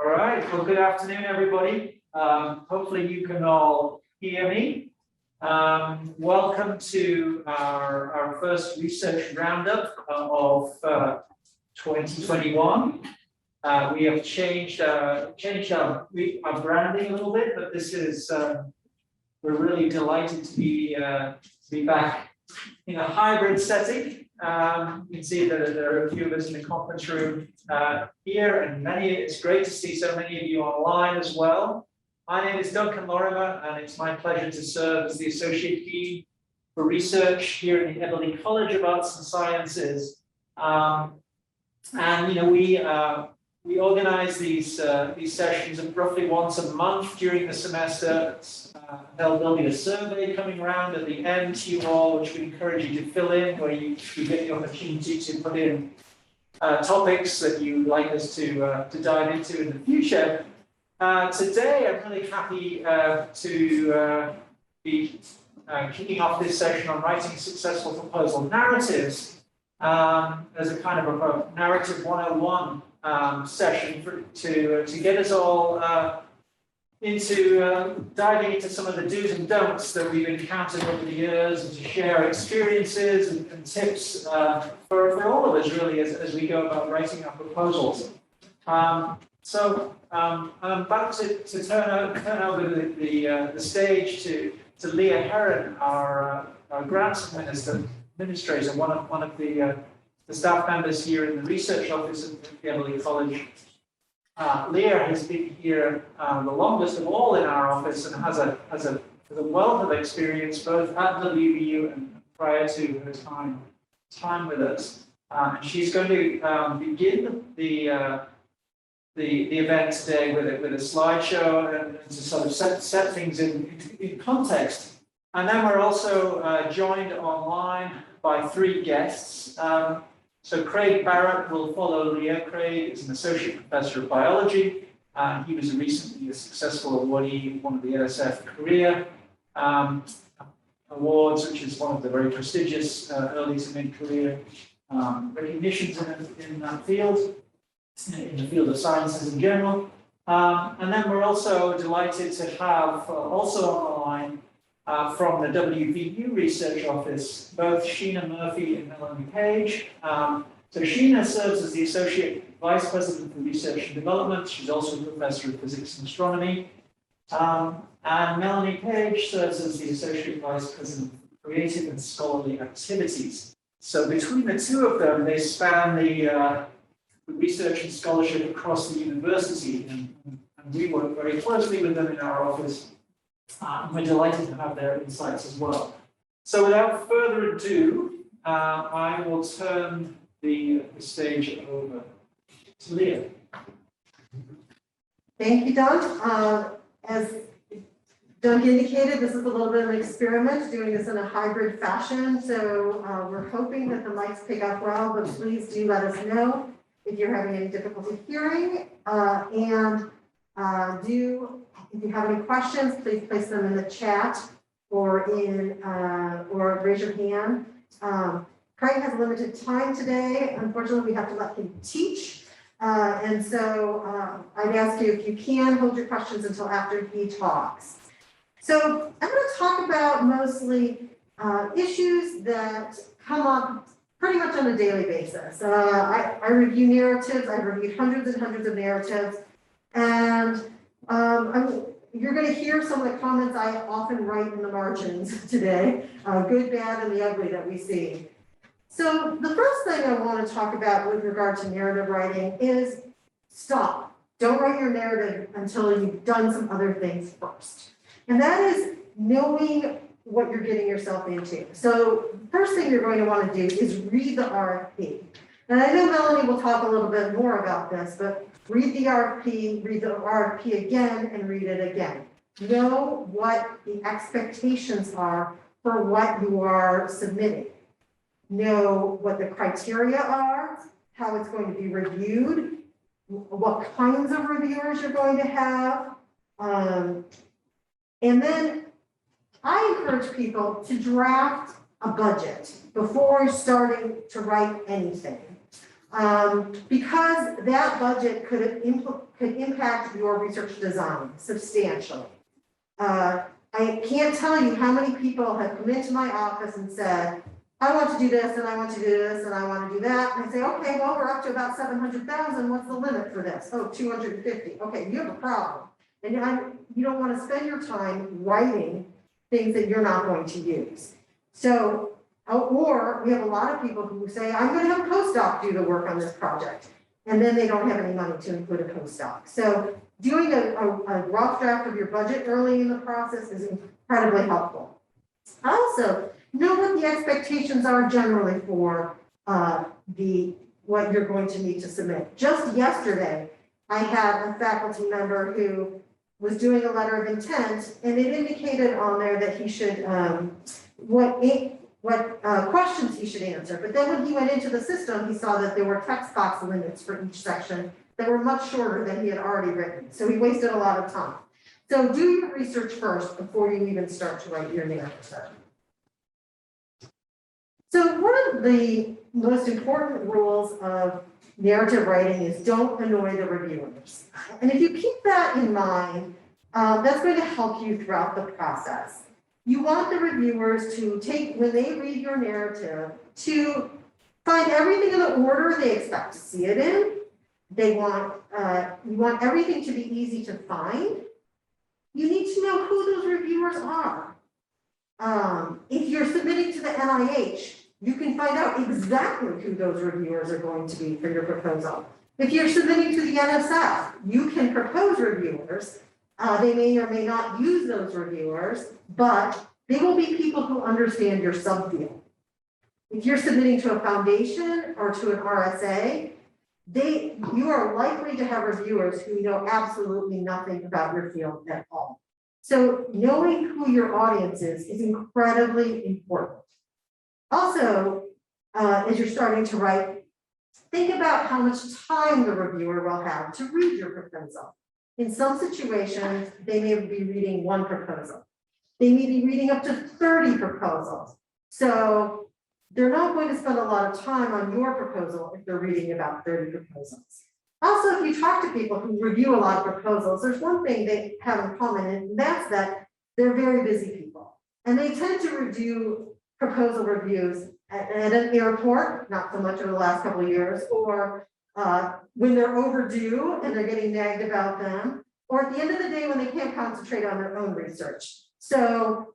All right, well, good afternoon, everybody. Hopefully you can all hear me. Welcome to our first research roundup of 2021. We have changed our branding a little bit, but this is, we're really delighted to be back in a hybrid setting. You can see that there are a few of us in the conference room here, and it's great to see so many of you online as well. My name is Duncan Lorimer, and it's my pleasure to serve as the Associate Dean for Research here in the Eberly College of Arts and Sciences. And we organize these sessions roughly once a month during the semester. There'll be a survey coming around at the end to you all, which we encourage you to fill in, where you get the opportunity to put in topics that you'd like us to dive into in the future. Today, I'm really happy to be kicking off this session on writing successful proposal narratives as a kind of a narrative 101 session to get us all into diving into some of the do's and don'ts that we've encountered over the years, and to share experiences and tips for all of us really as we go about writing our proposals. So I'm about to turn over the stage to Leah Herron, our grants administrator, one of the staff members here in the research office at the Eberly College. Leah has been here the longest of all in our office and has a wealth of experience both at WVU and prior to her time with us. And she's going to begin the event today with a slideshow and to sort of set things in context. And then we're also joined online by 3 guests. So Craig Barrett will follow Leah. Craig is an associate professor of biology. He was recently a successful awardee, one of the NSF CAREER awards, which is one of the very prestigious early to mid-career recognitions in that field, in the field of sciences in general. And then we're also delighted to have also on the line from the WVU Research Office, both Sheena Murphy and Melanie Page. So Sheena serves as the Associate Vice President for Research and Development. She's also a Professor of Physics and Astronomy. And Melanie Page serves as the Associate Vice President for Creative and Scholarly Activities. So between the two of them, they span the research and scholarship across the university, and we work very closely with them in our office. We're delighted to have their insights as well. So without further ado, I will turn the stage over to Leah. Thank you, Doug. As Doug indicated, this is a little bit of an experiment, doing this in a hybrid fashion. So we're hoping that the mics pick up well, but please do let us know if you're having any difficulty hearing. If you have any questions, please place them in the chat or raise your hand. Craig has limited time today. Unfortunately, we have to let him teach. And so I'd ask you, if you can, hold your questions until after he talks. So I'm going to talk about mostly issues that come up pretty much on a daily basis. I review narratives. I've reviewed hundreds and hundreds of narratives. And you're going to hear some of the comments I often write in the margins today, good, bad, and the ugly that we see. So the first thing I want to talk about with regard to narrative writing is stop. Don't write your narrative until you've done some other things first. And that is knowing what you're getting yourself into. So the first thing you're going to want to do is read the RFP. And I know Melanie will talk a little bit more about this, but read the RFP again, and read it again. Know what the expectations are for what you are submitting. Know what the criteria are, how it's going to be reviewed, what kinds of reviewers you're going to have. And then I encourage people to draft a budget before starting to write anything. Because that budget could impact your research design substantially. I can't tell you how many people have come into my office and said, I want to do this, and I want to do this, and I want to do that. And I say, okay, well, we're up to about 700,000. What's the limit for this? Oh, 250. Okay, you have a problem. And you don't want to spend your time writing things that you're not going to use. So, or we have a lot of people who say, I'm going to have a postdoc do the work on this project. And then they don't have any money to include a postdoc. So doing a rough draft of your budget early in the process is incredibly helpful. Also, know what the expectations are generally for what you're going to need to submit. Just yesterday, I had a faculty member who was doing a letter of intent, and it indicated on there that he should what questions he should answer. But then when he went into the system, he saw that there were text box limits for each section that were much shorter than he had already written. So he wasted a lot of time. So do your research first before you even start to write your narrative. So one of the most important rules of narrative writing is don't annoy the reviewers. And if you keep that in mind, that's going to help you throughout the process. You want the reviewers to when they read your narrative, to find everything in the order they expect to see it in. You want everything to be easy to find. You need to know who those reviewers are. If you're submitting to the NIH, you can find out exactly who those reviewers are going to be for your proposal. If you're submitting to the NSF, you can propose reviewers. They may or may not use those reviewers, but they will be people who understand your subfield. If you're submitting to a foundation or to an RSA, you are likely to have reviewers who know absolutely nothing about your field at all. So knowing who your audience is incredibly important. Also, as you're starting to write, think about how much time the reviewer will have to read your proposal. In some situations, they may be reading one proposal. They may be reading up to 30 proposals. So they're not going to spend a lot of time on your proposal if they're reading about 30 proposals. Also, if you talk to people who review a lot of proposals, there's one thing they have in common, and that's that they're very busy people. And they tend to do proposal reviews at an airport, not so much over the last couple of years, or when they're overdue and they're getting nagged about them, or at the end of the day when they can't concentrate on their own research. So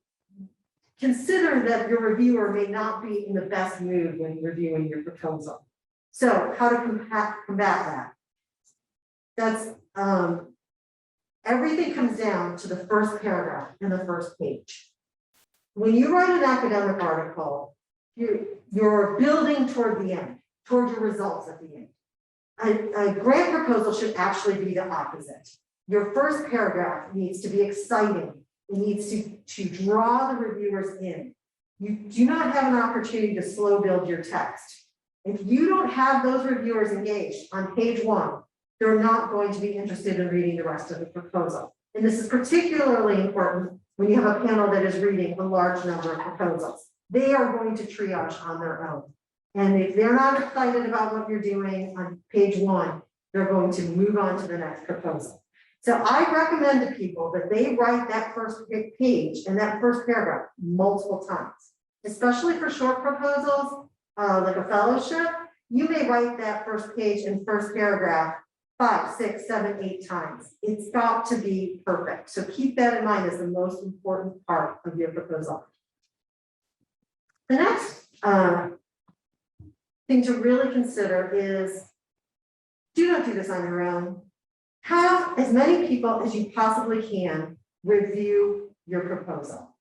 consider that your reviewer may not be in the best mood when reviewing your proposal. So how to combat that? That's everything comes down to the first paragraph and the first page. When you write an academic article, you're building toward the end, toward your results at the end. A grant proposal should actually be the opposite. Your first paragraph needs to be exciting. It needs to draw the reviewers in. You do not have an opportunity to slow build your text. If you don't have those reviewers engaged on page 1, they're not going to be interested in reading the rest of the proposal. And this is particularly important when you have a panel that is reading a large number of proposals. They are going to triage on their own. And if they're not excited about what you're doing on page 1, they're going to move on to the next proposal. So I recommend to people that they write that first page and that first paragraph multiple times, especially for short proposals, like a fellowship. You may write that first page and first paragraph 5, 6, 7, 8 times. It's got to be perfect. So keep that in mind as the most important part of your proposal. The next thing to really consider is, do not do this on your own. Have as many people as you possibly can review your proposal.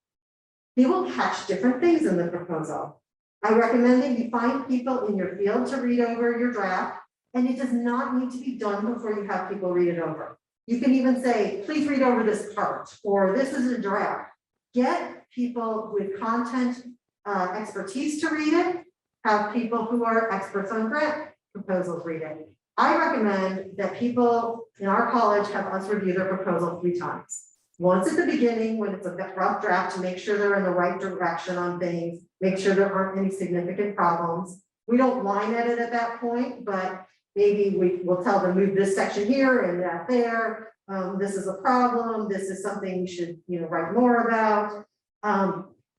They will catch different things in the proposal. I recommend that you find people in your field to read over your draft, and it does not need to be done before you have people read it over. You can even say, please read over this part, or this is a draft. Get people with content expertise to read it. Have people who are experts on grant proposals read it. I recommend that people in our college have us review their proposal 3 times. Once at the beginning, when it's a rough draft, to make sure they're in the right direction on things, make sure there aren't any significant problems. We don't line edit at that point, but maybe we will tell them move this section here and that there. This is a problem. This is something you should, write more about.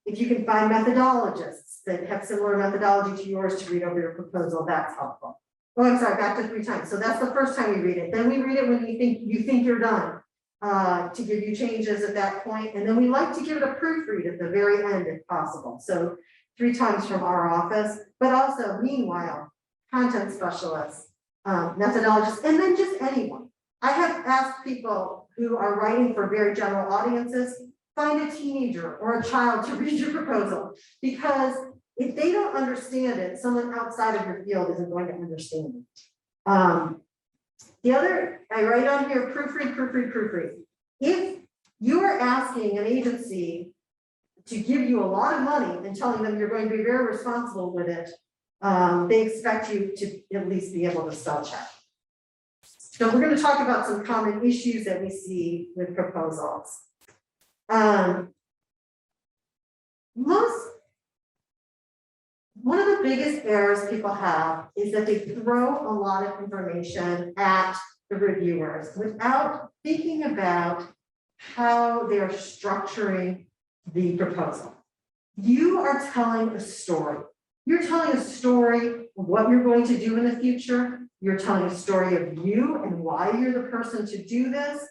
If you can find methodologists that have similar methodology to yours to read over your proposal, that's helpful. Oh, I'm sorry, back to 3 times. So that's the first time we read it. Then we read it when you think you're done, to give you changes at that point. And then we like to give it a proofread at the very end if possible. So 3 times from our office, but also meanwhile, content specialists, methodologists, and then just anyone. I have asked people who are writing for very general audiences, find a teenager or a child to read your proposal, because if they don't understand it, someone outside of your field isn't going to understand it. The other, I write on here, proofread. If you are asking an agency to give you a lot of money and telling them you're going to be very responsible with it, they expect you to at least be able to spell check. So we're going to talk about some common issues that we see with proposals. One of the biggest errors people have is that they throw a lot of information at the reviewers without thinking about how they're structuring the proposal. You are telling a story. You're telling a story of what you're going to do in the future. You're telling a story of you and why you're the person to do this.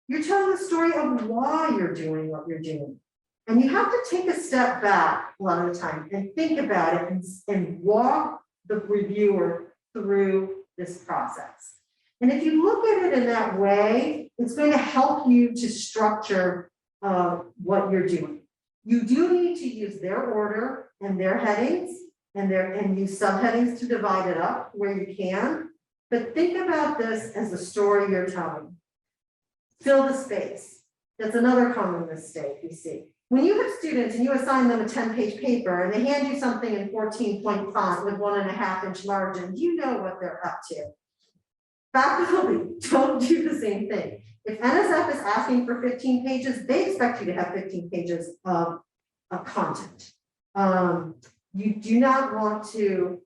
You're telling the story of why you're doing what you're doing. And you have to take a step back a lot of the time and think about it and walk the reviewer through this process. And if you look at it in that way, it's going to help you to structure what you're doing. You do need to use their order and their headings and use subheadings to divide it up where you can. But think about this as the story you're telling. Fill the space. That's another common mistake we see. When you have students and you assign them a 10-page paper and they hand you something in 14-point font with 1.5-inch margin, you know what they're up to. Faculty don't do the same thing. If NSF is asking for 15 pages, they expect you to have 15 pages of content. You do not want to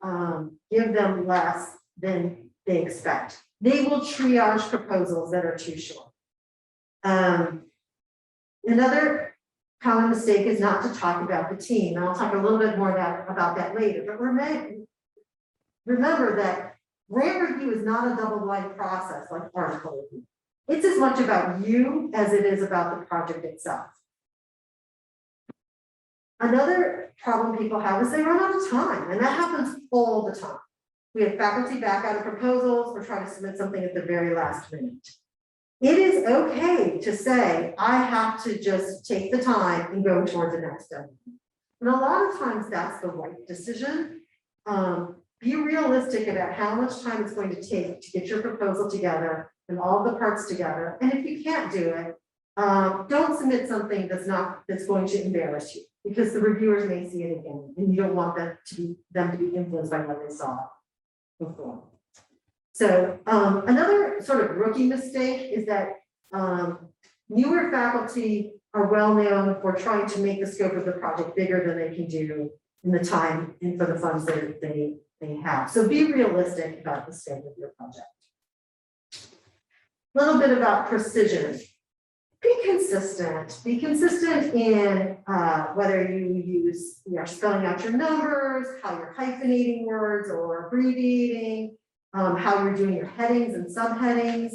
give them less than they expect. They will triage proposals that are too short. Another common mistake is not to talk about the team. And I'll talk a little bit more about that later. But remember that grant review is not a double-blind process like article review. It's as much about you as it is about the project itself. Another problem people have is they run out of time, and that happens all the time. We have faculty back out of proposals or try to submit something at the very last minute. It is okay to say, I have to just take the time and go towards the next step. And a lot of times that's the right decision. Be realistic about how much time it's going to take to get your proposal together and all the parts together. And if you can't do it, don't submit something that's going to embarrass you, because the reviewers may see it again, and you don't want them to be influenced by what they saw before. So another sort of rookie mistake is that newer faculty are well known for trying to make the scope of the project bigger than they can do in the time and for the funds that they have. So be realistic about the scope of your project. A little bit about precision. Be consistent. Be consistent in whether you're spelling out your numbers, how you're hyphenating words or abbreviating, how you're doing your headings and subheadings.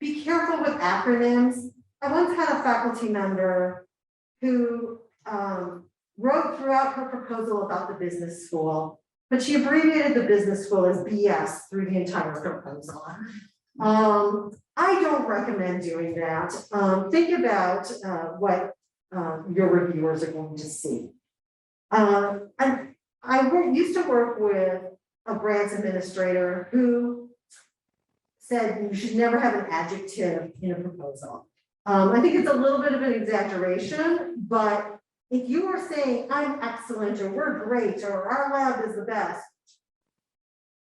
Be careful with acronyms. I once had a faculty member who wrote throughout her proposal about the business school, but she abbreviated the business school as BS through the entire proposal. I don't recommend doing that. Think about what your reviewers are going to see. And I used to work with a grants administrator who said you should never have an adjective in a proposal. I think it's a little bit of an exaggeration, but if you are saying I'm excellent or we're great or our lab is the best,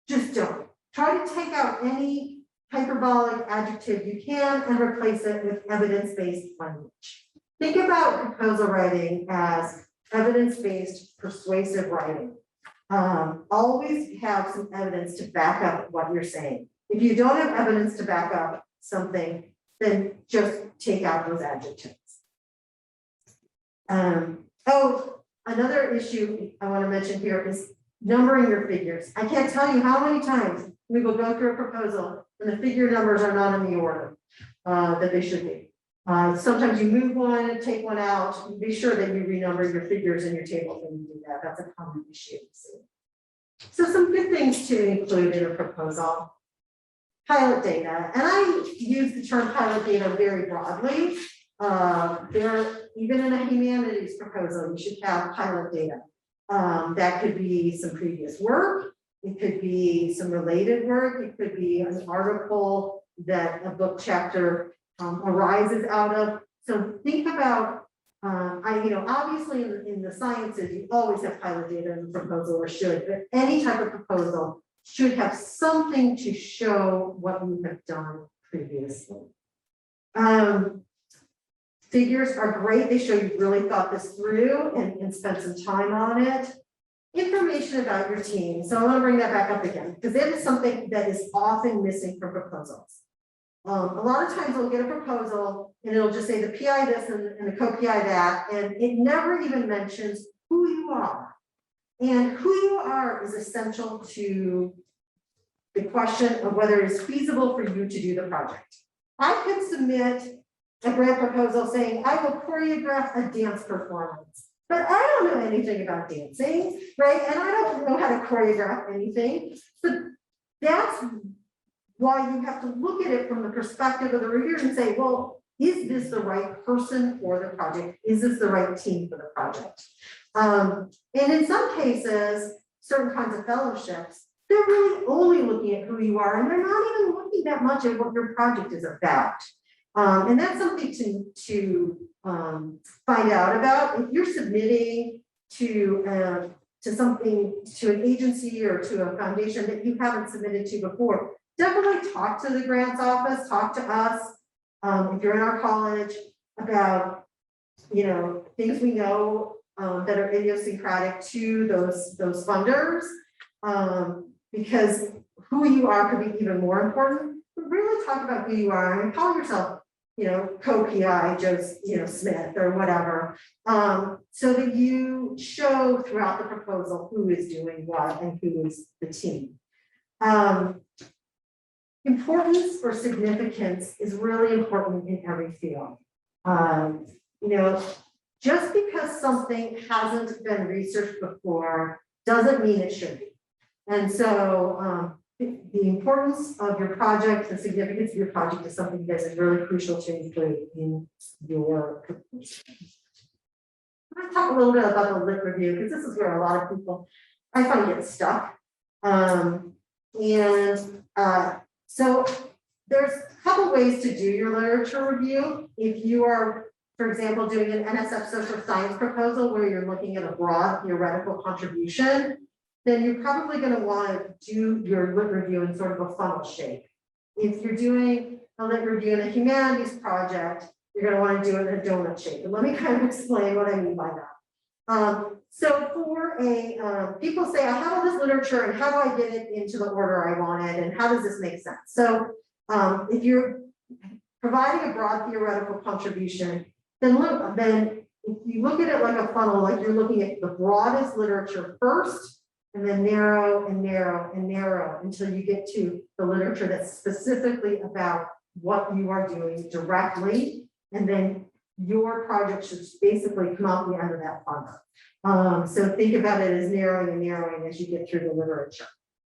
just don't. Try to take out any hyperbolic adjective you can and replace it with evidence-based language. Think about proposal writing as evidence-based persuasive writing. Always have some evidence to back up what you're saying. If you don't have evidence to back up something, then just take out those adjectives. Oh, another issue I want to mention here is numbering your figures. I can't tell you how many times we will go through a proposal and the figure numbers are not in the order that they should be. Sometimes you move one and take one out. Be sure that you renumber your figures in your table when you do that. That's a common issue. So some good things to include in a proposal. Pilot data, and I use the term pilot data very broadly. Even in a humanities proposal, you should have pilot data. That could be some previous work, it could be some related work, it could be an article that a book chapter arises out of. So think about, obviously in the sciences, you always have pilot data in the proposal, or should, but any type of proposal should have something to show what you have done previously. Figures are great. They show you really thought this through and spent some time on it. Information about your team. So I want to bring that back up again, because that is something that is often missing from proposals. A lot of times we'll get a proposal and it'll just say the PI this and the co-PI that, and it never even mentions who you are. And who you are is essential to the question of whether it is feasible for you to do the project. I could submit a grant proposal saying, I will choreograph a dance performance, but I don't know anything about dancing, right? And I don't know how to choreograph anything. So that's why you have to look at it from the perspective of the reviewer and say, well, is this the right person for the project? Is this the right team for the project? And in some cases, certain kinds of fellowships, they're really only looking at who you are, and they're not even looking that much at what your project is about. And that's something to find out about. If you're submitting to something, to an agency or to a foundation that you haven't submitted to before, definitely talk to the grants office, talk to us. If you're in our college, about things we know that are idiosyncratic to those funders, because who you are could be even more important. But really talk about who you are and call yourself, co-PI Joe, Smith or whatever, so that you show throughout the proposal who is doing what and who is the team. Importance or significance is really important in every field. Just because something hasn't been researched before doesn't mean it should be. And so the importance of your project, the significance of your project is something that is really crucial to include in your proposal. I'm going to talk a little bit about the lit review, because this is where a lot of people, I find, get stuck. So there's a couple ways to do your literature review. If you are, for example, doing an NSF social science proposal where you're looking at a broad theoretical contribution, then you're probably going to want to do your lit review in sort of a funnel shape. If you're doing a lit review in a humanities project, you're going to want to do it in a donut shape. And let me kind of explain what I mean by that. So for people say, I have all this literature and how do I get it into the order I want it? And how does this make sense? So if you're providing a broad theoretical contribution, then if you look at it like a funnel, like you're looking at the broadest literature first, and then narrow and narrow and narrow until you get to the literature that's specifically about what you are doing directly. And then your project should basically come out the end of that funnel. So think about it as narrowing and narrowing as you get through the literature.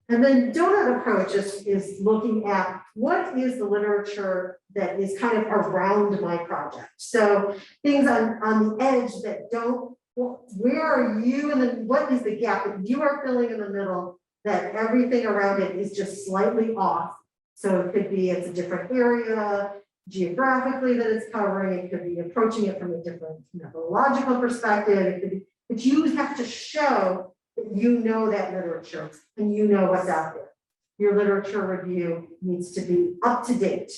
And then donut approach is looking at what is the literature that is kind of around my project. So things on the edge that don't, where are you, and then what is the gap that you are filling in the middle that everything around it is just slightly off. So it could be it's a different area geographically that it's covering, it could be approaching it from a different methodological perspective, it could be, but you have to show that you know that literature and you know what's out there. Your literature review needs to be up to date.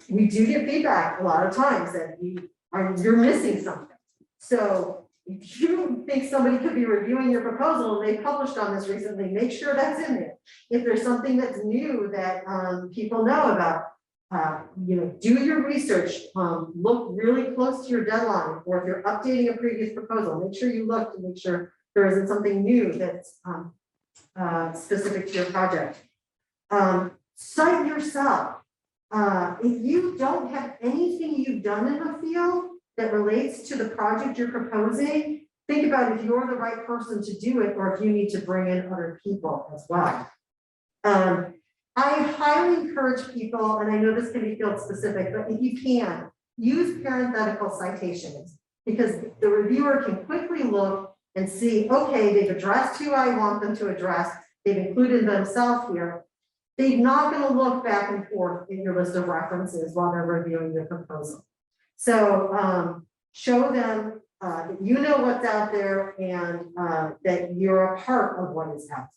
We do get feedback a lot of times that you're missing something. So if you think somebody could be reviewing your proposal and they published on this recently, make sure that's in there. If there's something that's new that people know about, do your research, look really close to your deadline, or if you're updating a previous proposal, make sure you look to make sure there isn't something new that's specific to your project. Cite yourself. If you don't have anything you've done in the field that relates to the project you're proposing, think about if you're the right person to do it, or if you need to bring in other people as well. I highly encourage people, and I know this can be field specific, but if you can, use parenthetical citations, because the reviewer can quickly look and see, okay, they've addressed who I want them to address, they've included themselves here. They're not going to look back and forth in your list of references while they're reviewing your proposal. So show them that you know what's out there, and that you're a part of what is out there.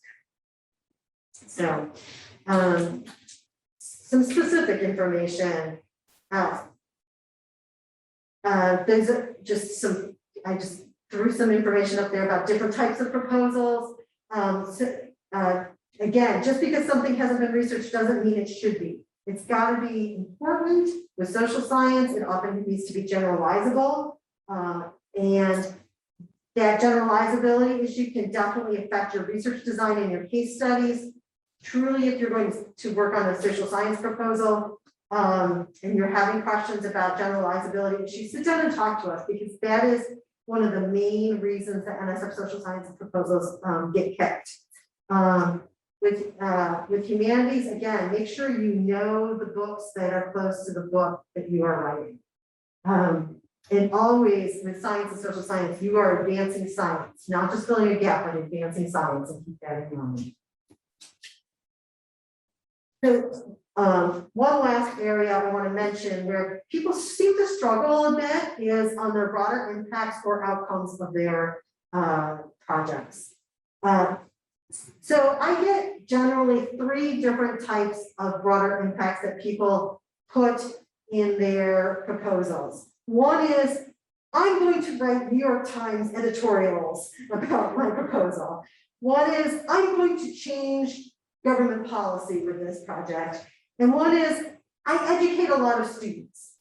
So some specific information. There's I just threw some information up there about different types of proposals. Again, just because something hasn't been researched doesn't mean it should be. It's got to be important. With social science, it often needs to be generalizable. And that generalizability issue can definitely affect your research design and your case studies. Truly, if you're going to work on a social science proposal, and you're having questions about generalizability issues, sit down and talk to us, because that is one of the main reasons that NSF social science proposals get kicked. With humanities, again, make sure you know the books that are close to the book that you are writing. And always with science and social science, you are advancing science, not just filling a gap, but advancing science, and keep that in mind. So one last area I want to mention where people seem to struggle a bit is on their broader impacts or outcomes of their projects. So I get generally 3 different types of broader impacts that people put in their proposals. One is, I'm going to write New York Times editorials about my proposal. One is, I'm going to change government policy with this project. And one is, I educate a lot of students.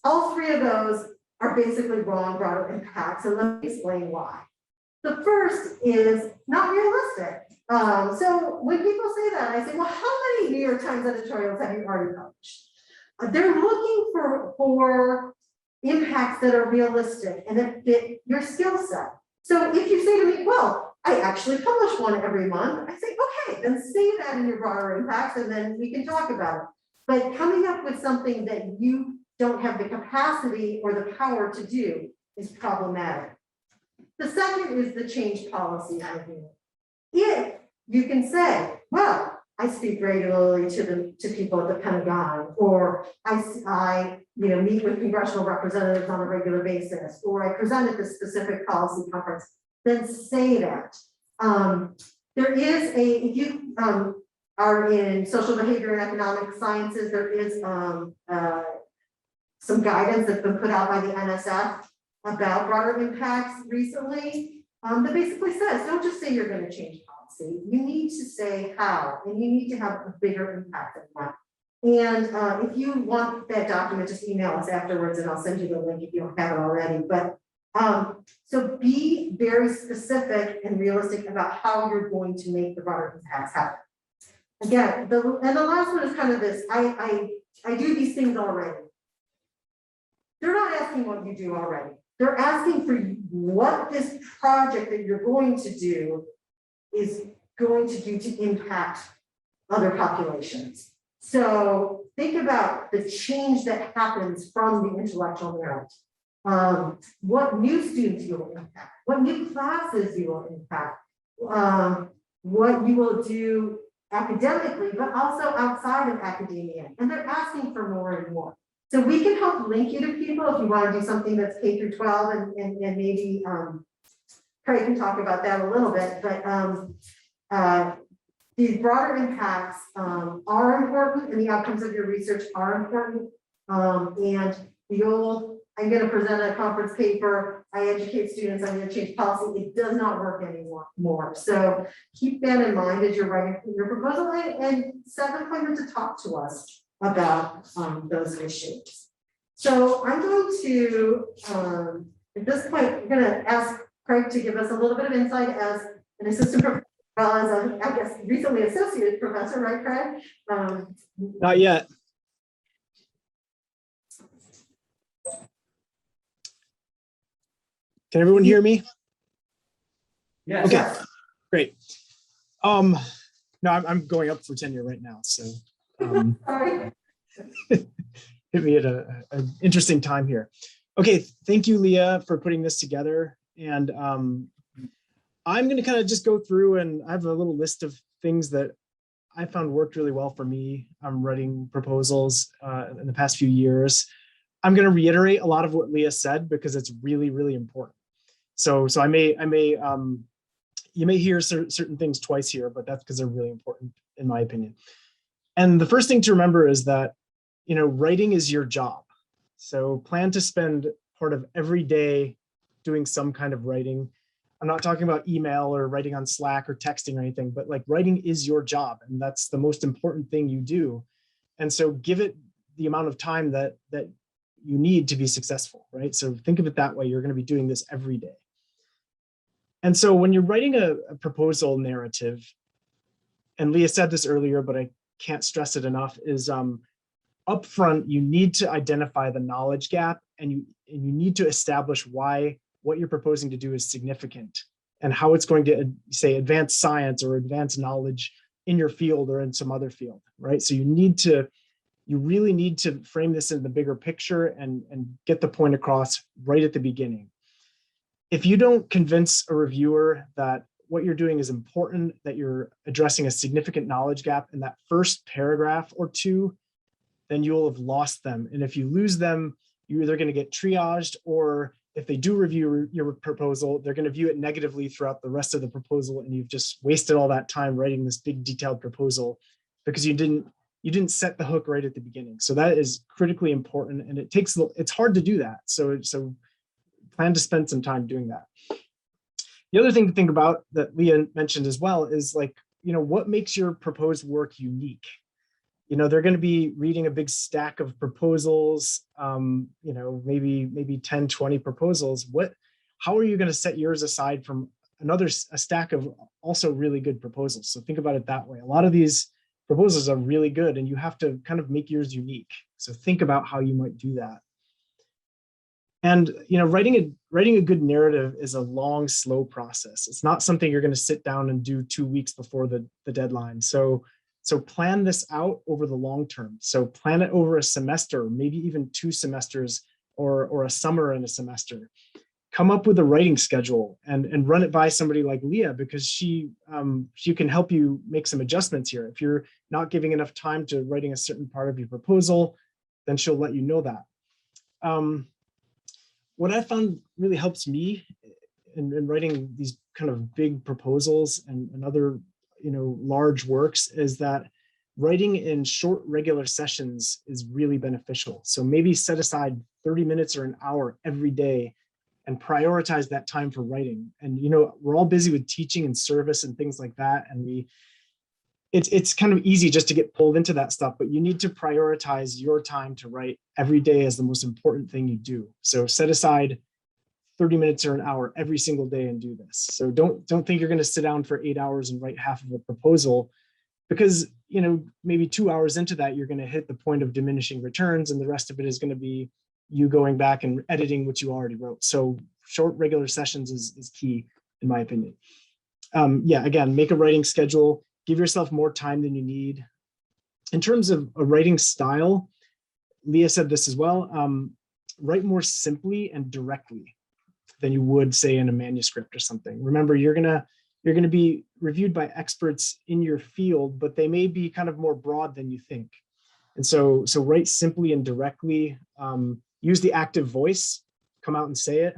All 3 of those are basically wrong broader impacts, and let me explain why. The first is not realistic. So when people say that, I say, well, how many New York Times editorials have you already published? They're looking for impacts that are realistic and that fit your skill set. So if you say to me, well, I actually publish one every month, I say, okay, then say that in your broader impacts, and then we can talk about it. But coming up with something that you don't have the capacity or the power to do is problematic. The second is the change policy argument. If you can say, well, I speak regularly to people at the Pentagon, or I meet with congressional representatives on a regular basis, or I present at this specific policy conference, then say that. There is if you are in social behavior and economic sciences, there is some guidance that's been put out by the NSF about broader impacts recently, that basically says, don't just say you're going to change policy. You need to say how, and you need to have a bigger impact than that. And if you want that document, just email us afterwards, and I'll send you the link if you don't have it already. But so be very specific and realistic about how you're going to make the broader impacts happen. Again, the last one is kind of this, I do these things already. They're not asking what you do already. They're asking for what this project that you're going to do is going to do to impact other populations. So think about the change that happens from the intellectual merit. What new students you will impact, what new classes you will impact, what you will do academically, but also outside of academia. And they're asking for more and more. So we can help link you to people if you want to do something that's K through 12, and maybe Craig can talk about that a little bit. But these broader impacts are important, and the outcomes of your research are important. And you'll I'm going to present a conference paper, I educate students, I'm going to change policy. It does not work anymore. So keep that in mind as you're writing your proposal and set an appointment to talk to us about those issues. So I'm going to, at this point, I'm going to ask Craig to give us a little bit of insight as an assistant professor, well, as a, I guess, recently associate professor, right, Craig? Not yet. Can everyone hear me? Yes. Okay, great. No, I'm going up for tenure right now, so Sorry. hit me at an interesting time here. Okay, thank you, Leah, for putting this together. And I'm going to kind of just go through, and I have a little list of things that I found worked really well for me. I'm writing proposals in the past few years. I'm going to reiterate a lot of what Leah said because it's really, really important. So you may hear certain things twice here, but that's because they're really important in my opinion. And the first thing to remember is that, you know, writing is your job. So plan to spend part of every day doing some kind of writing. I'm not talking about email or writing on Slack or texting or anything, but like writing is your job, and that's the most important thing you do. And so give it the amount of time that you need to be successful, right? So think of it that way. You're going to be doing this every day. And so when you're writing a proposal narrative, and Leah said this earlier, but I can't stress it enough, is upfront, you need to identify the knowledge gap, and you need to establish why what you're proposing to do is significant and how it's going to, say, advance science or advance knowledge in your field or in some other field, right? So you really need to frame this in the bigger picture and get the point across right at the beginning. If you don't convince a reviewer that what you're doing is important, that you're addressing a significant knowledge gap in that first paragraph or two, then you'll have lost them. And if you lose them, you're either going to get triaged, or if they do review your proposal, they're going to view it negatively throughout the rest of the proposal, and you've just wasted all that time writing this big detailed proposal because you didn't set the hook right at the beginning. So that is critically important, and it's hard to do that. So plan to spend some time doing that. The other thing to think about that Leah mentioned as well is, like, you know, what makes your proposed work unique? You know, they're going to be reading a big stack of proposals, you know, maybe 10, 20 proposals. How are you going to set yours aside from a stack of also really good proposals? So think about it that way. A lot of these proposals are really good, and you have to kind of make yours unique. So think about how you might do that. And, you know, writing a good narrative is a long, slow process. It's not something you're going to sit down and do 2 weeks before the deadline. So plan this out over the long term. So plan it over a semester, maybe even 2 semesters, or a summer and a semester. Come up with a writing schedule and run it by somebody like Leah, because she can help you make some adjustments here. If you're not giving enough time to writing a certain part of your proposal, then she'll let you know that. What I found really helps me in writing these kind of big proposals and other, you know, large works is that writing in short regular sessions is really beneficial. So maybe set aside 30 minutes or an hour every day and prioritize that time for writing. And, you know, we're all busy with teaching and service and things like that. And it's kind of easy just to get pulled into that stuff, but you need to prioritize your time to write every day as the most important thing you do. So set aside 30 minutes or an hour every single day and do this. So don't think you're going to sit down for 8 hours and write half of a proposal, because, you know, maybe 2 hours into that, you're going to hit the point of diminishing returns, and the rest of it is going to be you going back and editing what you already wrote. So short regular sessions is key, in my opinion. Yeah, again, make a writing schedule, give yourself more time than you need. In terms of a writing style, Leah said this as well, write more simply and directly than you would, say, in a manuscript or something. Remember, you're gonna be reviewed by experts in your field, but they may be kind of more broad than you think. And so write simply and directly. Use the active voice, come out and say it.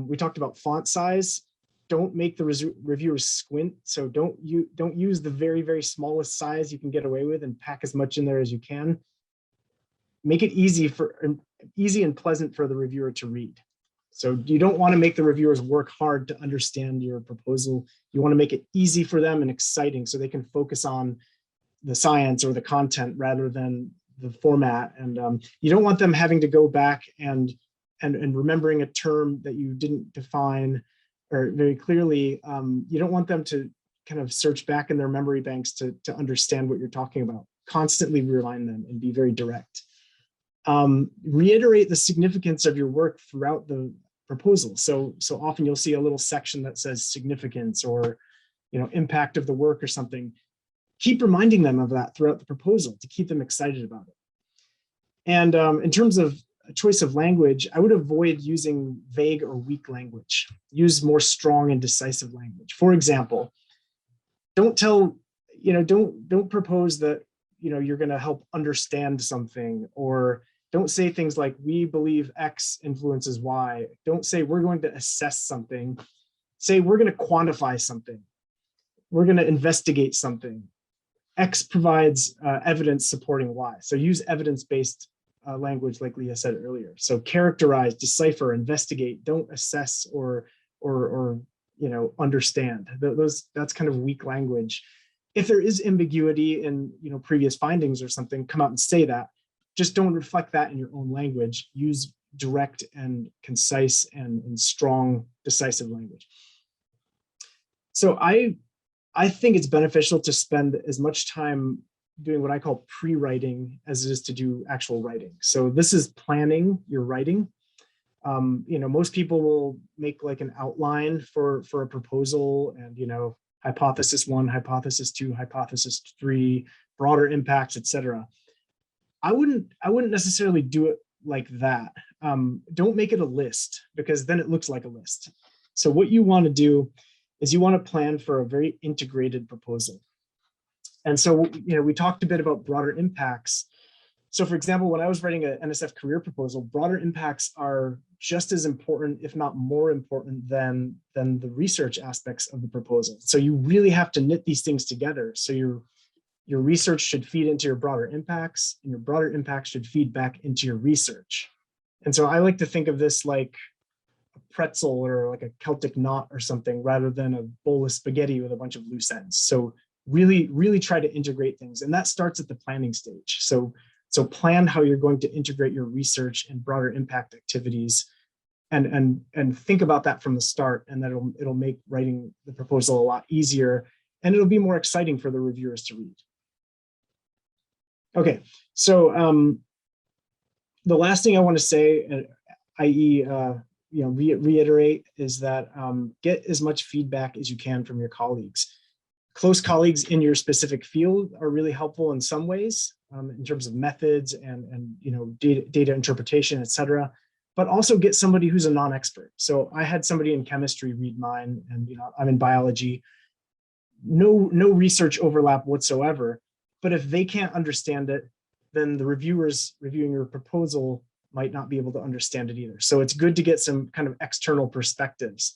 We talked about font size. Don't make the reviewers squint. So don't use the very, very smallest size you can get away with and pack as much in there as you can. Make it easy easy and pleasant for the reviewer to read. So you don't want to make the reviewers work hard to understand your proposal. You want to make it easy for them and exciting so they can focus on the science or the content rather than the format. And you don't want them having to go back and remembering a term that you didn't define or very clearly. You don't want them to kind of search back in their memory banks to understand what you're talking about. Constantly remind them and be very direct. Reiterate the significance of your work throughout the proposal. So often you'll see a little section that says significance or, impact of the work or something. Keep reminding them of that throughout the proposal to keep them excited about it. And in terms of choice of language, I would avoid using vague or weak language. Use more strong and decisive language. For example, don't propose that, you're going to help understand something, or don't say things like, we believe X influences Y. Don't say we're going to assess something. Say we're going to quantify something. We're going to investigate something. X provides evidence supporting Y. So use evidence-based language like Leah said earlier. So characterize, decipher, investigate, don't assess or understand. That's kind of weak language. If there is ambiguity in previous findings or something, come out and say that. Just don't reflect that in your own language. Use direct and concise and strong, decisive language. So I think it's beneficial to spend as much time doing what I call pre-writing as it is to do actual writing. So this is planning your writing. Most people will make like an outline for a proposal and, hypothesis 1, hypothesis 2, hypothesis 3, broader impacts, etc. I wouldn't necessarily do it like that. Don't make it a list because then it looks like a list. So what you want to do is you want to plan for a very integrated proposal. And so, we talked a bit about broader impacts. So for example, when I was writing an NSF career proposal, broader impacts are just as important, if not more important than the research aspects of the proposal. So you really have to knit these things together. So your research should feed into your broader impacts, and your broader impacts should feed back into your research. And so I like to think of this like a pretzel or like a Celtic knot or something, rather than a bowl of spaghetti with a bunch of loose ends. So really, really try to integrate things. And that starts at the planning stage. So plan how you're going to integrate your research and broader impact activities, and think about that from the start, and that it'll make writing the proposal a lot easier, and it'll be more exciting for the reviewers to read. Okay, so the last thing I want to say, i.e., reiterate, is that get as much feedback as you can from your colleagues. Close colleagues in your specific field are really helpful in some ways, in terms of methods and data interpretation, et cetera, but also get somebody who's a non-expert. So I had somebody in chemistry read mine, and I'm in biology. No research overlap whatsoever, but if they can't understand it, then the reviewers reviewing your proposal might not be able to understand it either. So it's good to get some kind of external perspectives.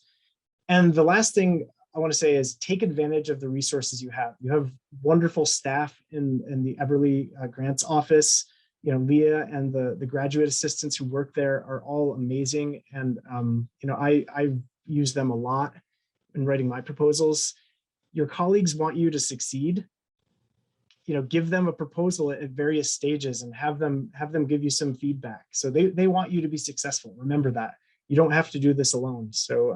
And the last thing I want to say is take advantage of the resources you have. You have wonderful staff in the Eberly grants office. Leah and the graduate assistants who work there are all amazing. And, I use them a lot in writing my proposals. Your colleagues want you to succeed. Give them a proposal at various stages and have them give you some feedback. So they want you to be successful. Remember that. You don't have to do this alone. So,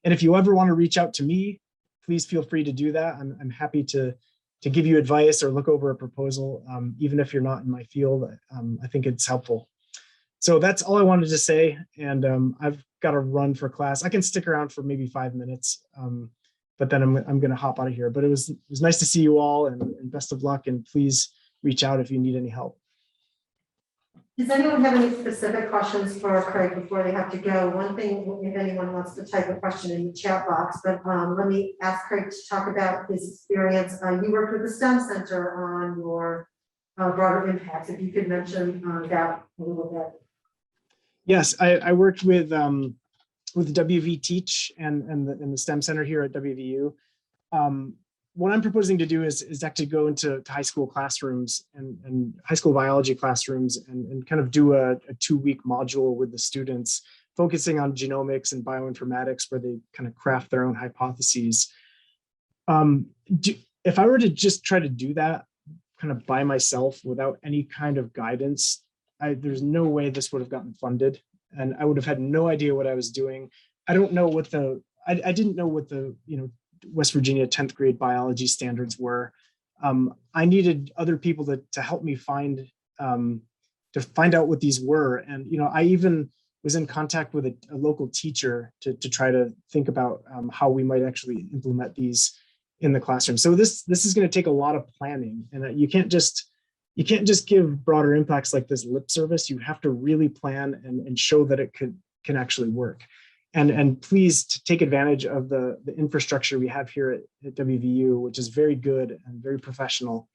and if you ever want to reach out to me, please feel free to do that. I'm happy to give you advice or look over a proposal, even if you're not in my field. I think it's helpful. So that's all I wanted to say. And I've got to run for class. I can stick around for maybe 5 minutes, but then I'm going to hop out of here. But it was nice to see you all, and best of luck. And please reach out if you need any help. Does anyone have any specific questions for Craig before they have to go? One thing, if anyone wants to type a question in the chat box, but let me ask Craig to talk about his experience. You worked with the STEM Center on your broader impacts. If you could mention that a little bit. Yes, I worked with WV Teach and the STEM Center here at WVU. what I'm proposing to do is actually go into high school classrooms and high school biology classrooms and kind of do a 2-week module with the students, focusing on genomics and bioinformatics, where they kind of craft their own hypotheses. If I were to just try to do that kind of by myself without any kind of guidance, there's no way this would have gotten funded, and I would have had no idea what I was doing. I don't know what I didn't know what the West Virginia 10th grade biology standards were. I needed other people to help me find out what these were. And, I even was in contact with a local teacher to try to think about how we might actually implement these in the classroom. So this is going to take a lot of planning, and you can't just give broader impacts like this lip service. You have to really plan and show that it can actually work. And please take advantage of the infrastructure we have here at WVU, which is very good and very professional,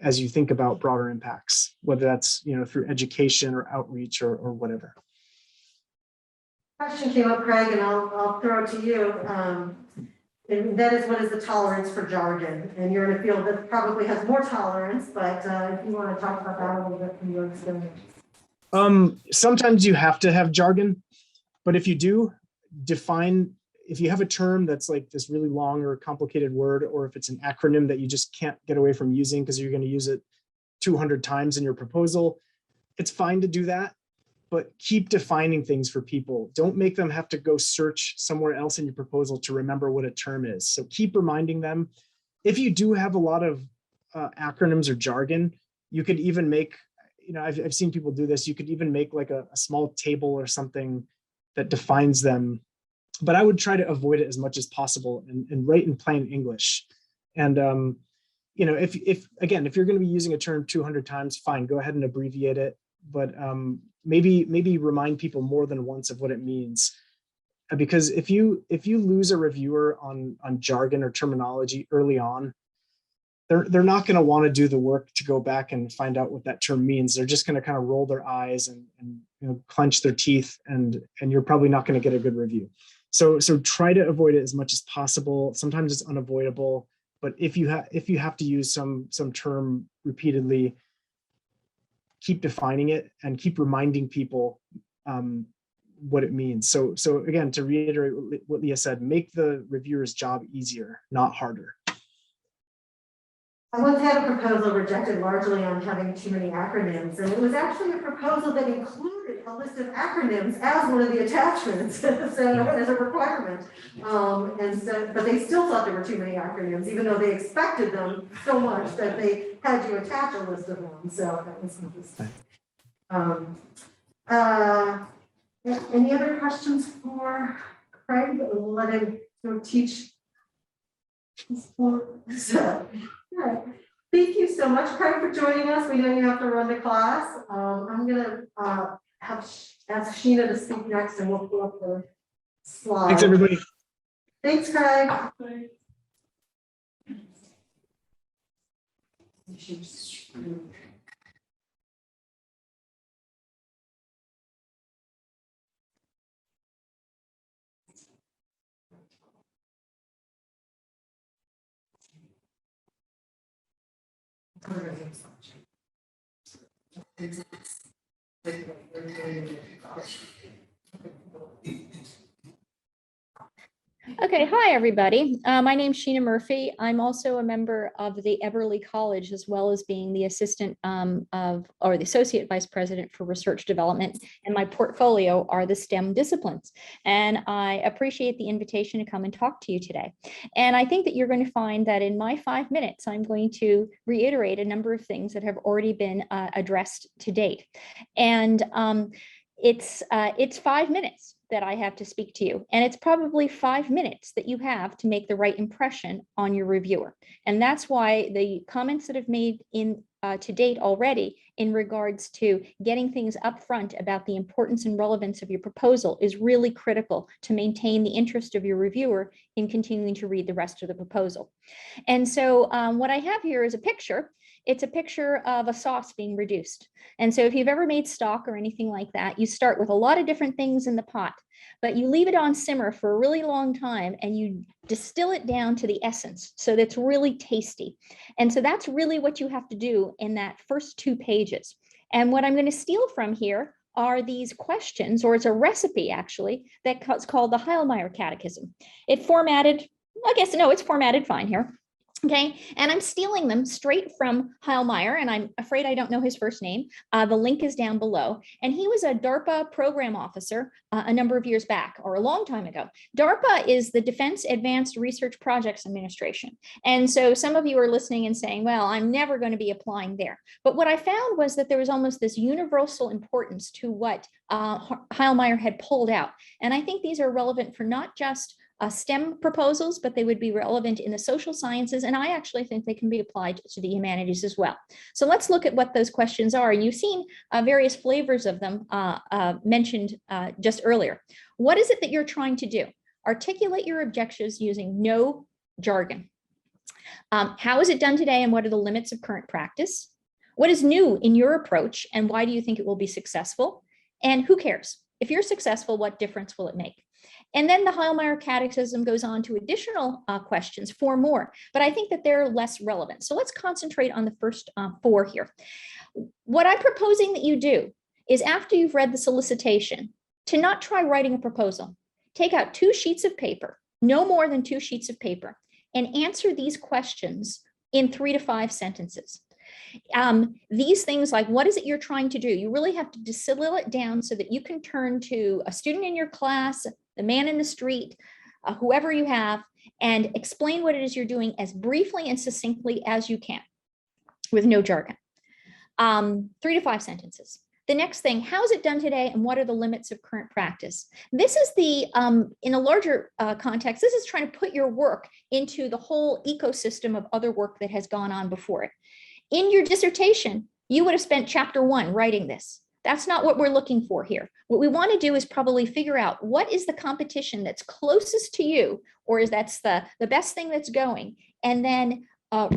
as you think about broader impacts, whether that's through education or outreach or whatever. Question came up, Craig, and I'll throw it to you. And that is, what is the tolerance for jargon? And you're in a field that probably has more tolerance, but if you want to talk about that a little bit from your experience. Sometimes you have to have jargon. But if you do, if you have a term that's like this really long or complicated word, or if it's an acronym that you just can't get away from using because you're going to use it 200 times in your proposal, it's fine to do that, but keep defining things for people. Don't make them have to go search somewhere else in your proposal to remember what a term is. So keep reminding them. If you do have a lot of acronyms or jargon, you could even make, I've seen people do this, you could even make like a small table or something that defines them, but I would try to avoid it as much as possible and write in plain English. And if you're going to be using a term 200 times, fine, go ahead and abbreviate it, but maybe remind people more than once of what it means, because if you lose a reviewer on jargon or terminology early on, they're not going to want to do the work to go back and find out what that term means. They're just going to kind of roll their eyes and clench their teeth, and you're probably not going to get a good review. So try to avoid it as much as possible. Sometimes it's unavoidable, but if you have to use some term repeatedly, keep defining it and keep reminding people what it means. So again, to reiterate what Leah said, make the reviewer's job easier, not harder. I once had a proposal rejected largely on having too many acronyms, and it was actually a proposal that included a list of acronyms as one of the attachments, so as a requirement. But they still thought there were too many acronyms, even though they expected them so much that they had you attach a list of them. So that was interesting. Any other questions for Craig? We'll let him teach. Right. Thank you so much, Craig, for joining us. We know you have to run to class. I'm going to ask Sheena to speak next, and we'll pull up the slide. Thanks, everybody. Thanks, Craig. Okay, hi everybody. My name's Sheena Murphy. I'm also a member of the Eberly College, as well as being the assistant the associate vice president for research development. And my portfolio are the STEM disciplines. And I appreciate the invitation to come and talk to you today. And I think that you're going to find that in my 5 minutes, I'm going to reiterate a number of things that have already been addressed to date. And it's 5 minutes that I have to speak to you. And it's probably 5 minutes that you have to make the right impression on your reviewer. And that's why the comments that I've made to date already in regards to getting things up front about the importance and relevance of your proposal is really critical to maintain the interest of your reviewer in continuing to read the rest of the proposal. And so what I have here is a picture. It's a picture of a sauce being reduced. And so if you've ever made stock or anything like that, you start with a lot of different things in the pot, but you leave it on simmer for a really long time and you distill it down to the essence. So that's really tasty. And so that's really what you have to do in that first 2 pages. And what I'm going to steal from here are these questions, or it's a recipe actually, that's called the Heilmeier Catechism. It's formatted fine here. Okay, and I'm stealing them straight from Heilmeier, and I'm afraid I don't know his first name. The link is down below. And he was a DARPA program officer a number of years back, or a long time ago. DARPA is the Defense Advanced Research Projects Administration. And so some of you are listening and saying, well, I'm never going to be applying there. But what I found was that there was almost this universal importance to what Heilmeier had pulled out. And I think these are relevant for not just STEM proposals, but they would be relevant in the social sciences. And I actually think they can be applied to the humanities as well. So let's look at what those questions are. You've seen various flavors of them mentioned just earlier. What is it that you're trying to do? Articulate your objectives using no jargon. How is it done today and what are the limits of current practice? What is new in your approach and why do you think it will be successful? And who cares? If you're successful, what difference will it make? And then the Heilmeier Catechism goes on to additional questions, 4 more, but I think that they're less relevant. So let's concentrate on the first 4 here. What I'm proposing that you do is, after you've read the solicitation, to not try writing a proposal. Take out 2 sheets of paper, no more than 2 sheets of paper, and answer these questions in 3 to 5 sentences. These things like, what is it you're trying to do? You really have to distill it down so that you can turn to a student in your class, the man in the street, whoever you have, and explain what it is you're doing as briefly and succinctly as you can with no jargon. 3 to 5 sentences. The next thing, how is it done today and what are the limits of current practice? This is the, in a larger context, this is trying to put your work into the whole ecosystem of other work that has gone on before it. In your dissertation, you would have spent chapter 1 writing this. That's not what we're looking for here. What we want to do is probably figure out what is the competition that's closest to you, or is that's the best thing that's going, and then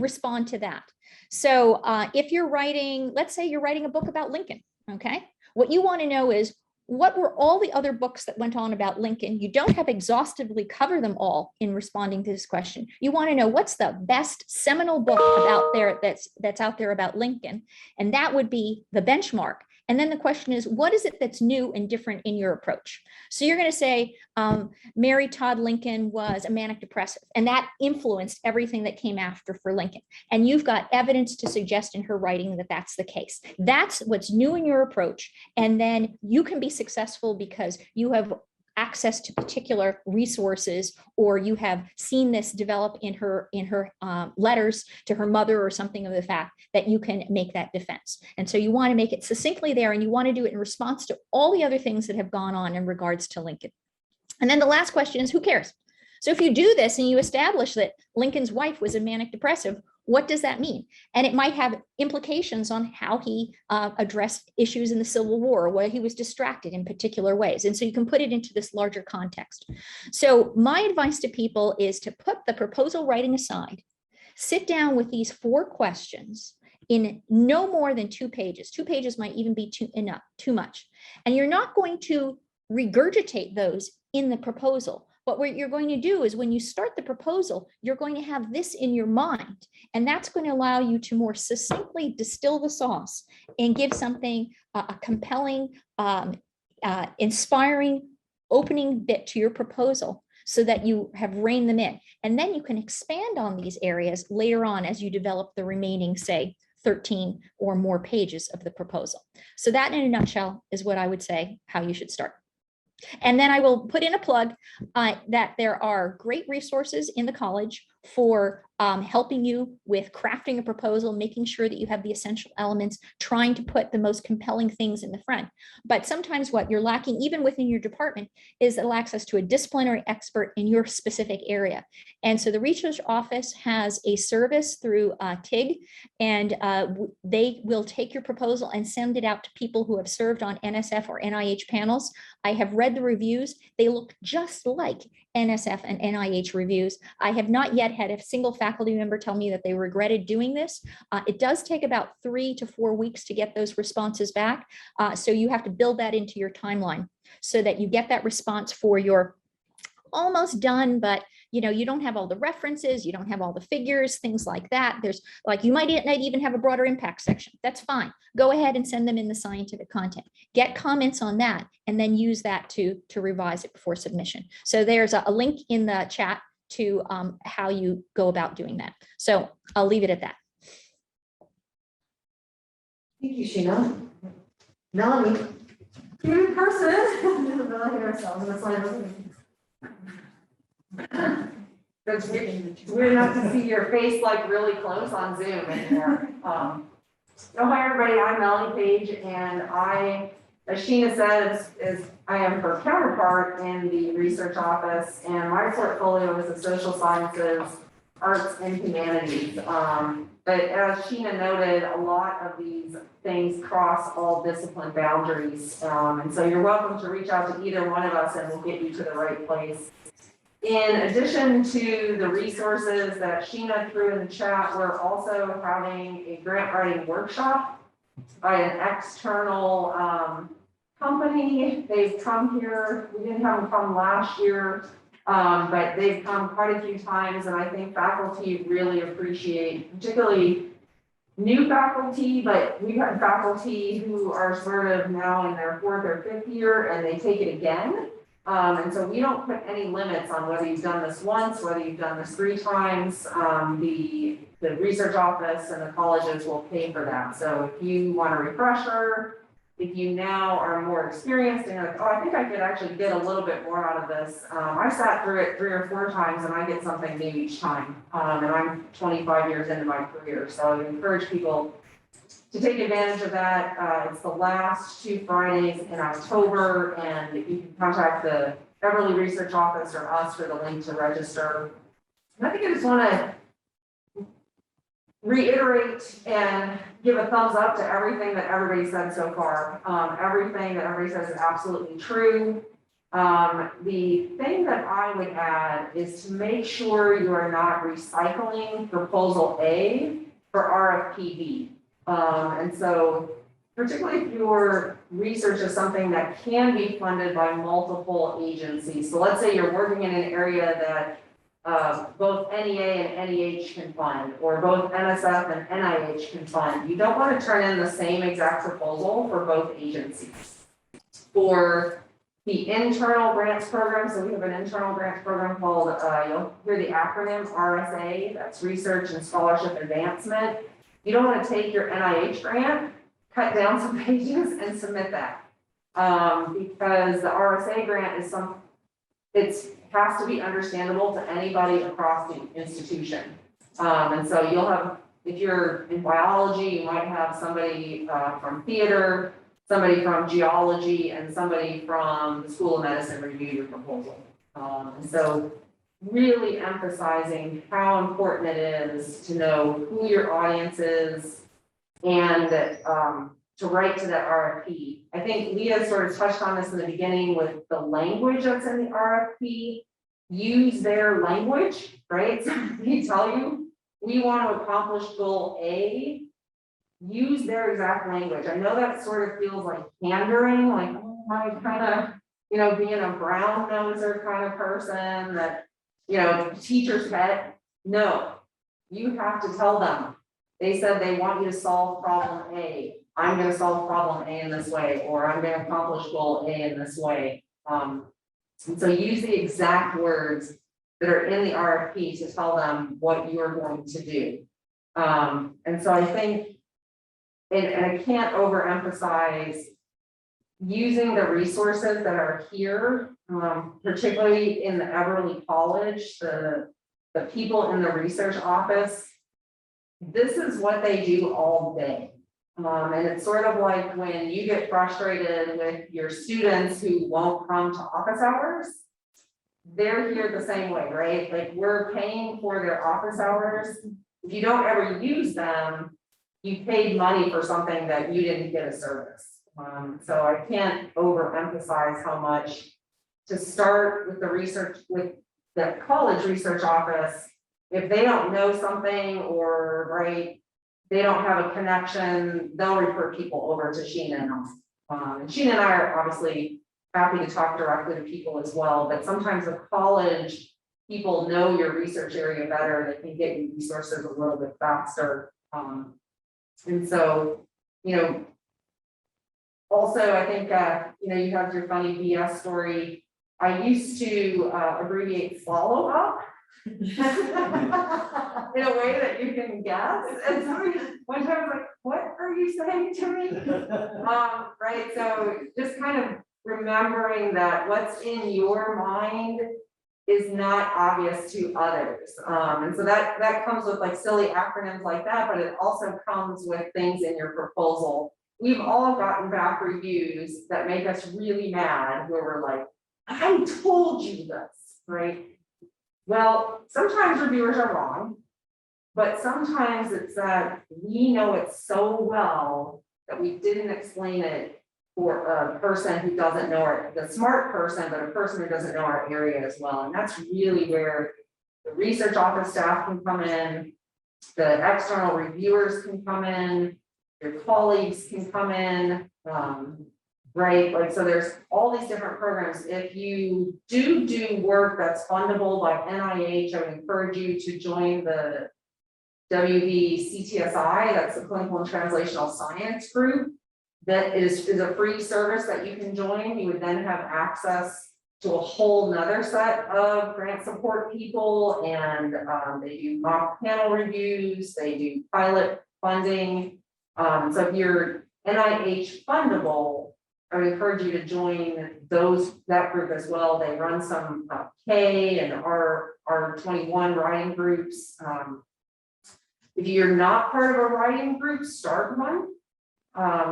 respond to that. So if you're writing, let's say you're writing a book about Lincoln, okay? What you want to know is, what were all the other books that went on about Lincoln? You don't have exhaustively cover them all in responding to this question. You want to know what's the best seminal book about there that's out there about Lincoln, and that would be the benchmark. And then the question is, what is it that's new and different in your approach? So you're going to say, Mary Todd Lincoln was a manic depressive, and that influenced everything that came after for Lincoln. And you've got evidence to suggest in her writing that that's the case. That's what's new in your approach. And then you can be successful because you have access to particular resources, or you have seen this develop in her letters to her mother or something of the fact that you can make that defense. And so you want to make it succinctly there, and you want to do it in response to all the other things that have gone on in regards to Lincoln. And then the last question is, who cares? So if you do this and you establish that Lincoln's wife was a manic depressive, what does that mean? And it might have implications on how he addressed issues in the Civil War, where he was distracted in particular ways. And so you can put it into this larger context. So my advice to people is to put the proposal writing aside, sit down with these 4 questions in no more than 2 pages. 2 pages might even be too much. And you're not going to regurgitate those in the proposal. But what you're going to do is, when you start the proposal, you're going to have this in your mind, and that's going to allow you to more succinctly distill the sauce and give something a compelling, inspiring opening bit to your proposal, so that you have reined them in. And then you can expand on these areas later on as you develop the remaining, say, 13 or more pages of the proposal. So that, in a nutshell, is what I would say how you should start. And then I will put in a plug that there are great resources in the college for helping you with crafting a proposal, making sure that you have the essential elements, trying to put the most compelling things in the front. But sometimes what you're lacking, even within your department, is access to a disciplinary expert in your specific area. And so the research office has a service through TIG, and they will take your proposal and send it out to people who have served on NSF or NIH panels. I have read the reviews. They look just like NSF and NIH reviews. I have not yet had a single faculty member tell me that they regretted doing this. It does take about 3 to 4 weeks to get those responses back. So you have to build that into your timeline so that you get that response for your almost done, but you don't have all the references, you don't have all the figures, things like that. There's like, you might even have a broader impact section. That's fine. Go ahead and send them in the scientific content. Get comments on that, and then use that to revise it before submission. So there's a link in the chat to how you go about doing that. So I'll leave it at that. Thank you, Sheena. Melanie. Here in person. Melanie ourselves, that's why I'm It's weird enough to see your face like really close on Zoom anymore. So hi everybody, I'm Melanie Page, and I, as Sheena says, I am her counterpart in the research office, and my portfolio is the social sciences, arts, and humanities. But as Sheena noted, a lot of these things cross all discipline boundaries. And so you're welcome to reach out to either one of us and we'll get you to the right place. In addition to the resources that Sheena threw in the chat, we're also having a grant writing workshop by an external company. They've come here, we didn't have them come last year, but they've come quite a few times, and I think faculty really appreciate, particularly new faculty, but we've had faculty who are sort of now in their 4th or 5th year and they take it again. And so we don't put any limits on whether you've done this once, whether you've done this 3 times. The research office and the colleges will pay for that. So if you want a refresher, if you now are more experienced and you're like, oh, I think I could actually get a little bit more out of this. I sat through it 3 or 4 times and I get something new each time. And I'm 25 years into my career. So I would encourage people to take advantage of that. It's the last 2 Fridays in October, and you can contact the Eberly Research Office or us for the link to register. And I think I just want to reiterate and give a thumbs up to everything that everybody said so far. Everything that everybody says is absolutely true. The thing that I would add is to make sure you are not recycling proposal A for RFP B. And so particularly if your research is something that can be funded by multiple agencies. So let's say you're working in an area that both NEA and NEH can fund, or both NSF and NIH can fund. You don't want to turn in the same exact proposal for both agencies. For the internal grants program, so we have an internal grants program called, you'll hear the acronym RSA, that's Research and Scholarship Advancement. You don't want to take your NIH grant, cut down some pages and submit that. Because the RSA grant is it has to be understandable to anybody across the institution. And so you'll have, if you're in biology, you might have somebody from theater, somebody from geology, and somebody from the School of Medicine review your proposal. And so really emphasizing how important it is to know who your audience is and to write to that RFP. I think Leah sort of touched on this in the beginning with the language that's in the RFP. Use their language, right? So they tell you, we want to accomplish goal A, use their exact language. I know that sort of feels like pandering, like, oh, I kind of, being a brown noser kind of person that, teacher's pet. No, you have to tell them. They said they want you to solve problem A. I'm going to solve problem A in this way, or I'm going to accomplish goal A in this way. And so use the exact words that are in the RFP to tell them what you're going to do. And so I think, and I can't overemphasize using the resources that are here, particularly in the Eberly College, the people in the research office. This is what they do all day. And it's sort of like when you get frustrated with your students who won't come to office hours, they're here the same way, right? Like, we're paying for their office hours. If you don't ever use them, you paid money for something that you didn't get a service. So I can't overemphasize how much to start with the research, with the college research office, if they don't know something or, right, they don't have a connection, they'll refer people over to Sheena and us. And Sheena and I are obviously happy to talk directly to people as well, but sometimes the college people know your research area better, they can get you resources a little bit faster. And so, you know, also I think, you know, you have your funny BS story. I used to abbreviate follow up in a way that you can guess. And somebody one time was like, what are you saying to me? Right, so just kind of remembering that what's in your mind is not obvious to others. And so that comes with like silly acronyms like that, but it also comes with things in your proposal. We've all gotten back reviews that make us really mad, where we're like, I told you this, right? Well, sometimes reviewers are wrong, but sometimes it's that we know it so well that we didn't explain it for a person who doesn't know our, the smart person, but a person who doesn't know our area as well. And that's really where the research office staff can come in, the external reviewers can come in, your colleagues can come in, right? Like, so there's all these different programs. If you do work that's fundable by NIH, I would encourage you to join the WVCTSI, that's the Clinical and Translational Science Group. That is a free service that you can join. You would then have access to a whole nother set of grant support people, and they do mock panel reviews, they do pilot funding. So if you're NIH fundable, I would encourage you to join that group as well. They run some K and R21 writing groups. If you're not part of a writing group, start one.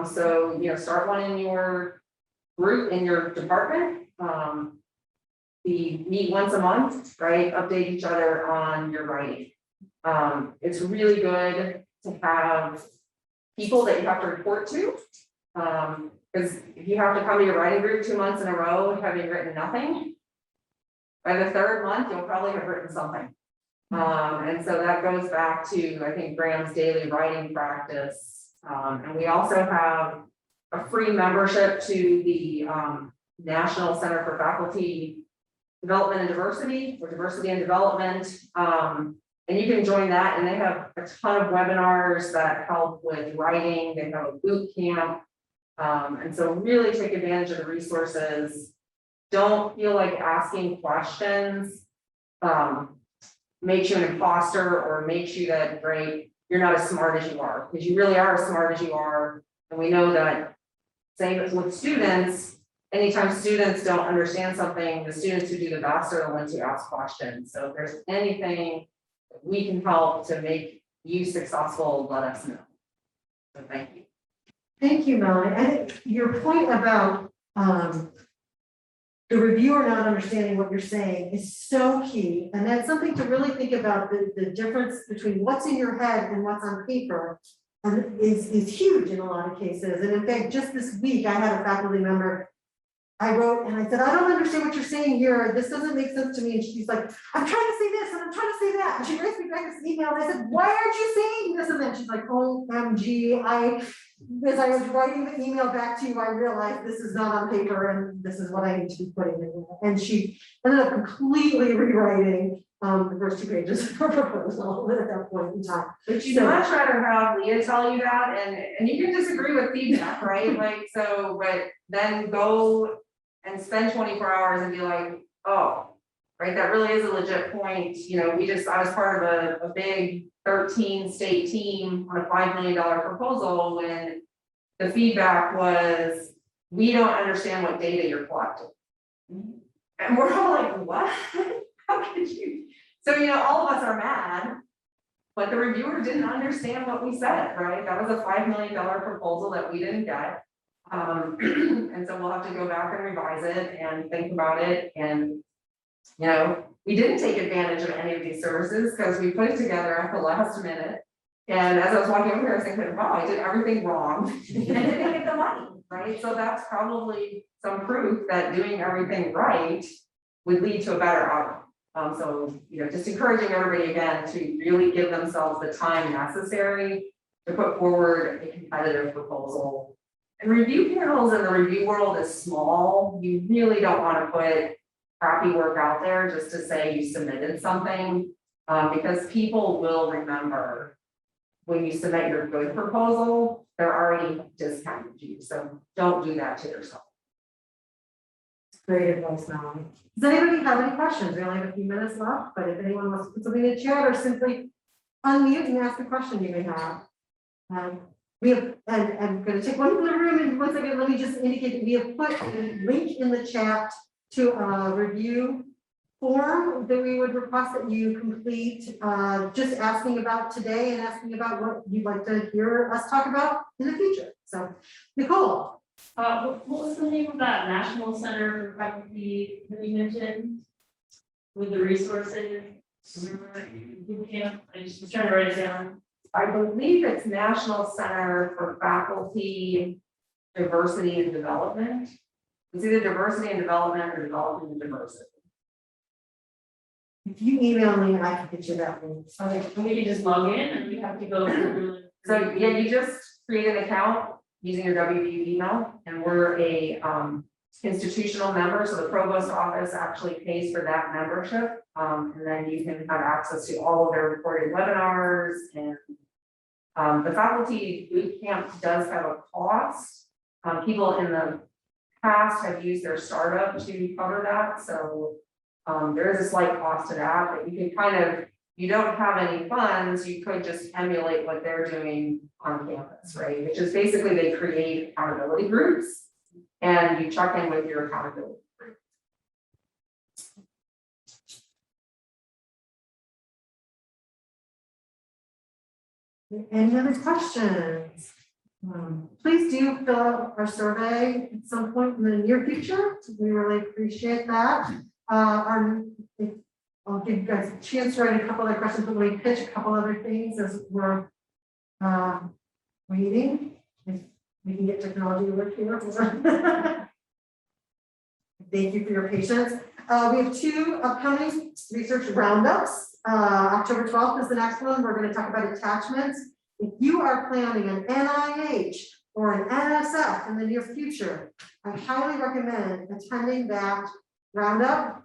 So, you know, start one in your group, in your department. We meet once a month, right? Update each other on your writing. It's really good to have people that you have to report to. Because if you have to come to your writing group 2 months in a row having written nothing, by the third month, you'll probably have written something. And so that goes back to, I think, Graham's daily writing practice. And we also have a free membership to the National Center for Faculty Development and Diversity, or Diversity and Development. And you can join that, and they have a ton of webinars that help with writing. They have a boot camp. And so really take advantage of the resources. Don't feel like asking questions makes you an imposter or makes you that great. You're not as smart as you are, because you really are as smart as you are. And we know that, same as with students, anytime students don't understand something, the students who do the best are the ones who ask questions. So if there's anything that we can help to make you successful, let us know. So thank you. Thank you, Melanie. I think your point about the reviewer not understanding what you're saying is so key. And that's something to really think about, the difference between what's in your head and what's on paper is huge in a lot of cases. And in fact, just this week, I had a faculty member, I wrote and I said, I don't understand what you're saying here. This doesn't make sense to me. And she's like, I'm trying to say this and I'm trying to say that. And she writes me back this email and I said, why aren't you saying this? And then she's like, OMG, as I was writing the email back to you, I realized this is not on paper and this is what I need to be putting in. And she ended up completely rewriting the first 2 pages of her proposal at that point in time. But you'd much rather have Leah tell you that, and you can disagree with feedback, right? Like, so, but then go and spend 24 hours and be like, oh, right, that really is a legit point. You know, I was part of a big 13 state team on a $5 million proposal when the feedback was, we don't understand what data you're collecting. And we're all like, what? How could you? So, you know, all of us are mad, but the reviewer didn't understand what we said, right? That was a $5 million proposal that we didn't get. And so we'll have to go back and revise it and think about it. And, you know, we didn't take advantage of any of these services because we put it together at the last minute. And as I was walking over here, I was thinking, wow, I did everything wrong and didn't get the money, right? So that's probably some proof that doing everything right would lead to a better outcome. So, just encouraging everybody again to really give themselves the time necessary to put forward a competitive proposal. And review panels in the review world is small. You really don't want to put crappy work out there just to say you submitted something, because people will remember when you submit your good proposal, they're already discounted you. So don't do that to yourself. Great advice, Melanie. Does anybody have any questions? We only have a few minutes left, but if anyone wants to put something in the chat or simply unmute and ask a question you may have. We have, and I'm going to take one from the room and 1 second, let me just indicate that we have put a link in the chat to a review form that we would request that you complete, just asking about today and asking about what you'd like to hear us talk about in the future. So, Nicole. What was the name of that National Center for Faculty that you mentioned? With the resources? Yeah, I just was trying to write it down. I believe it's National Center for Faculty Diversity and Development. It's either diversity and development or development and diversity. If you email me, I can get you that link. Okay, and we can just log in and we have to go through. So yeah, you just create an account using your WVU email, and we're a institutional member, so the provost office actually pays for that membership. And then you can have access to all of their recorded webinars, and the faculty boot camp does have a cost. People in the past have used their startup to cover that, so there is a slight cost to that, but you can kind of, you don't have any funds, you could just emulate what they're doing on campus, right? Which is basically they create accountability groups and you check in with your accountability group. Any other questions? Please do fill out our survey at some point in the near future. We really appreciate that. I'll give you guys a chance to write a couple other questions, but let me pitch a couple other things as we're waiting. If we can get technology to work here. Thank you for your patience. We have 2 upcoming research roundups. October 12th is the next one. We're going to talk about attachments. If you are planning an NIH or an NSF in the near future, I highly recommend attending that roundup.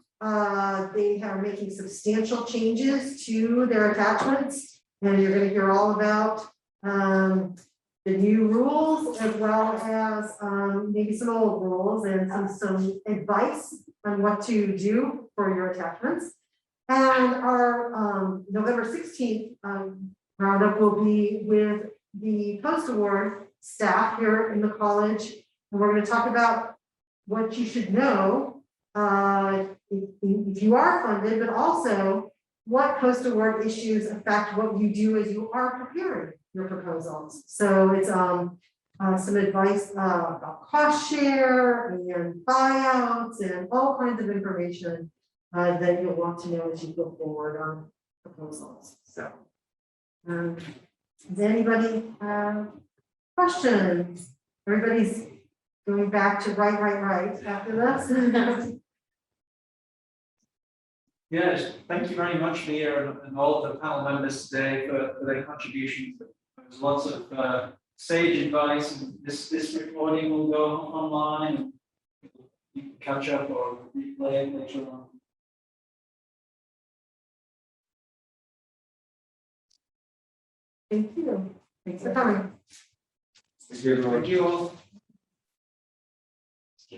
They are making substantial changes to their attachments, and you're going to hear all about the new rules as well as maybe some old rules and some advice on what to do for your attachments. And our November 16th roundup will be with the post-award staff here in the college, and we're going to talk about what you should know if you are funded, but also what post-award issues affect what you do as you are preparing your proposals. So it's some advice about cost share and buyouts and all kinds of information that you'll want to know as you go forward on proposals. So, does anybody have questions? Everybody's going back to right after this. Yes, thank you very much, Mia, and all of the panel members today for their contributions. There's lots of sage advice, and this recording will go online. You can catch up or replay it later on. Thank you. Thanks for coming. Thank you all.